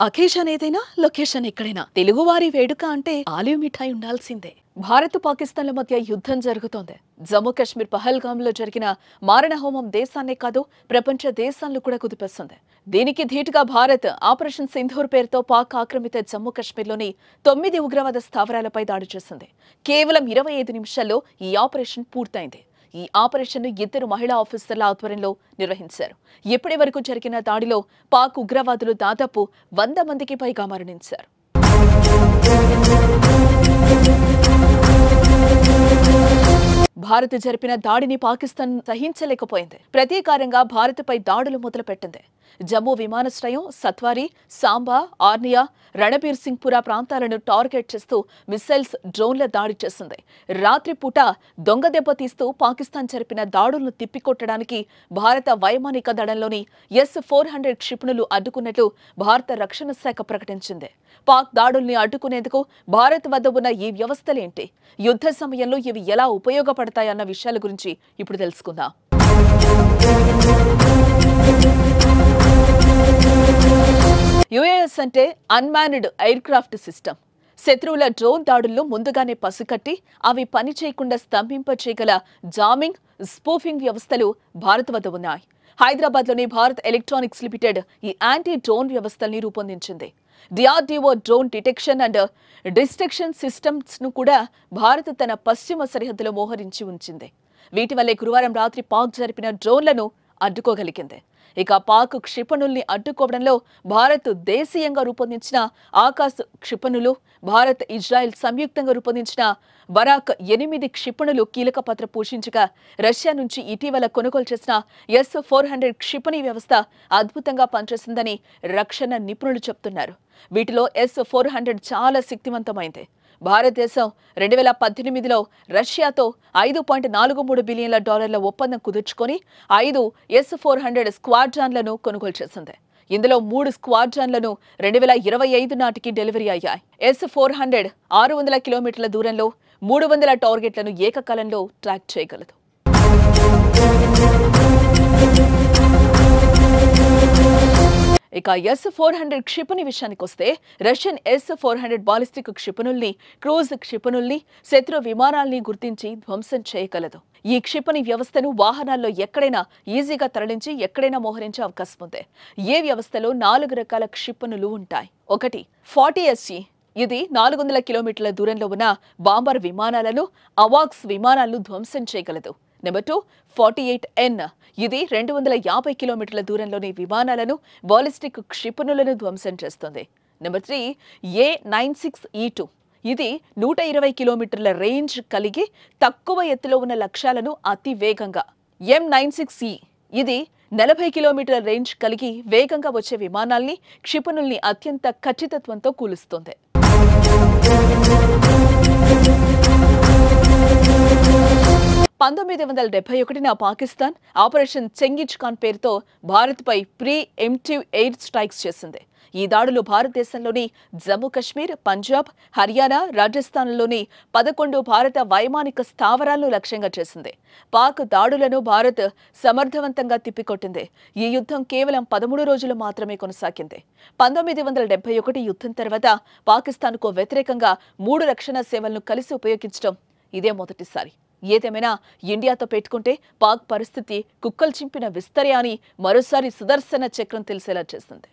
Occasion ఏదైనా location ఎక్కడైనా తెలుగువారి వేడుక అంటే ఆలివ్ మిఠాయి ఉండాల్సిందే. భారత్ పాకిస్తాన్ల మధ్య యుద్ధం జరుగుతోంది. జమ్మూ కాశ్మీర్ పహల్గామ్లో జరిగిన మారణ హోమం దేశాన్నే కాదు ప్రపంచ దేశాలను కూడా కుదిపేస్తుంది. దీనికి ధీటుగా భారత్ ఆపరేషన్ సింధూర్ పేరుతో పాక్ ఆక్రమిత జమ్మూ కాశ్మీర్లోని 9 ఉగ్రవాద స్థావరాలపై దాడి చేసింది. కేవలం 25 నిమిషాల్లో ఈ ఆపరేషన్ పూర్తయింది. ఈ ఆపరేషన్ 2 మహిళా ఆఫీసర్ల ఆధ్వర్యంలో నిర్వహించారు. ఇప్పటి వరకు జరిగిన దాడిలో పాక్ ఉగ్రవాదులు దాదాపు 100 మందికి పైగా మరణించారు. భారత్ జరిపిన దాడిని పాకిస్తాన్ సహించలేకపోయింది. ప్రతీకారంగా భారత్పై దాడులు మొదలుపెట్టింది. జమ్మూ విమానాశ్రయం, సత్వారి, సాంబా, ఆర్నియా, రణబీర్ సింగ్పురా ప్రాంతాలను టార్గెట్ చేస్తూ మిసైల్స్, డ్రోన్ల దాడి చేసింది. రాత్రిపూట దొంగ దెబ్బ తీస్తూ పాకిస్తాన్ జరిపిన దాడులను తిప్పికొట్టడానికి భారత వైమానిక దళంలోని S-400 క్షిపణులు అడ్డుకున్నట్లు భారత రక్షణ శాఖ ప్రకటించింది. పాక్ దాడుల్ని అడ్డుకునేందుకు భారత్ వద్ద ఉన్న ఈ వ్యవస్థలేంటి, యుద్ధ సమయంలో ఇవి ఎలా ఉపయోగపడతాయన్న విషయాల గురించి ఇప్పుడు తెలుసుకుందాం. UAS అంటే అన్మాన్డ్ ఎయిర్ క్రాఫ్ట్ సిస్టమ్. శత్రువుల డ్రోన్ దాడుల్లో ముందుగానే పసికట్టి అవి పని చేయకుండా స్తంభింపచేయగల జామింగ్, స్పూఫింగ్ వ్యవస్థలు భారత్ వద్ద ఉన్నాయి. హైదరాబాద్లోని భారత్ ఎలక్ట్రానిక్స్ లిమిటెడ్ ఈ యాంటీ డ్రోన్ వ్యవస్థల్ని రూపొందించింది. DRDO drone detection and destruction systems ను కూడా భారత్ తన పశ్చిమ సరిహద్దులో మోహరించి ఉంచింది. వీటి వల్లే గురువారం రాత్రి పాక్ జరిపిన డ్రోన్లను అడ్డుకోగలిగింది. ఇక పాక్ క్షిపణుల్ని అడ్డుకోవడంలో భారత్ దేశీయంగా రూపొందించిన ఆకాశ్ క్షిపణులు, భారత్, ఇజ్రాయెల్ సంయుక్తంగా రూపొందించిన బరాక్ 8 క్షిపణులు కీలక పాత్ర పోషించగా, రష్యా నుంచి ఇటీవల కొనుగోలు చేసిన S-400 క్షిపణి వ్యవస్థ అద్భుతంగా పనిచేసిందని రక్షణ నిపుణులు చెబుతున్నారు. వీటిలో S-400 చాలా శక్తివంతమైంది. భారతదేశం 2018లో రష్యాతో $5.43 బిలియన్ల ఒప్పందం కుదుర్చుకొని 5 S-400 స్క్వాడ్రాన్లను కొనుగోలు చేసింది. ఇందులో 3 స్క్వాడ్రాన్లను 2025 నాటికి డెలివరీ అయ్యాయి. S-400 600 కిలోమీటర్ల దూరంలో 300 టార్గెట్లను ఏకకాలంలో ట్రాక్ చేయగలదు. ఇక S-400 క్షిపణి విషయానికొస్తే, రష్యన్ S-400 బాలిస్టిక్ క్షిపణుల్ని, క్రూజ్ క్షిపణుల్ని, శత్రు విమానాల్ని గుర్తించి ధ్వంసం చేయగలదు. ఈ క్షిపణి వ్యవస్థను వాహనాల్లో ఎక్కడైనా ఈజీగా తరలించి ఎక్కడైనా మోహరించే అవకాశం ఉంది. ఏ వ్యవస్థలో 4 రకాల క్షిపణులు ఉంటాయి. 1 40SE. ఇది 400 కిలోమీటర్ల దూరంలో ఉన్న బాంబర్ విమానాలను, అవాక్స్ విమానాలను ధ్వంసం చేయగలదు. Number 2 48N. ఇది 250 కిలోమీటర్ల దూరంలోని విమానాలను, బాలిస్టిక్ క్షిపణులను ధ్వంసం చేస్తుంది. Number 3 A96E2. ఇది 120 కిలోమీటర్ల రేంజ్ కలిగి తక్కువ ఎత్తులో ఉన్న లక్ష్యాలను అతి వేగంగా. M96E. ఇది 40 కిలోమీటర్ల రేంజ్ కలిగి వేగంగా వచ్చే విమానాల్ని, క్షిపణుల్ని అత్యంత ఖచ్చితత్వంతో కూలుస్తుంది. 1971 పాకిస్తాన్ ఆపరేషన్ చెంగిజ్ ఖాన్ పేరుతో భారత్పై ప్రీ ఎంప్టివ్ ఎయిర్ స్ట్రైక్స్ చేసింది. ఈ దాడులు భారతదేశంలోని జమ్మూ కాశ్మీర్, పంజాబ్, హర్యానా, రాజస్థాన్లోని 11 భారత వైమానిక స్థావరాలను లక్ష్యంగా చేసింది. పాక్ దాడులను భారత్ సమర్థవంతంగా తిప్పికొట్టింది. ఈ యుద్ధం కేవలం 13 రోజులు మాత్రమే కొనసాగింది. 1971 యుద్ధం తర్వాత పాకిస్తాన్కు వ్యతిరేకంగా 3 రక్షణ సేవలను కలిసి ఉపయోగించడం ఇదే మొదటిసారి. ఏదేమైనా ఇండియాతో పెట్టుకుంటే పాక్ పరిస్థితి కుక్కలు చింపిన విస్తరే అని మరోసారి సుదర్శన చక్రం తెలిసేలా చేస్తుంది.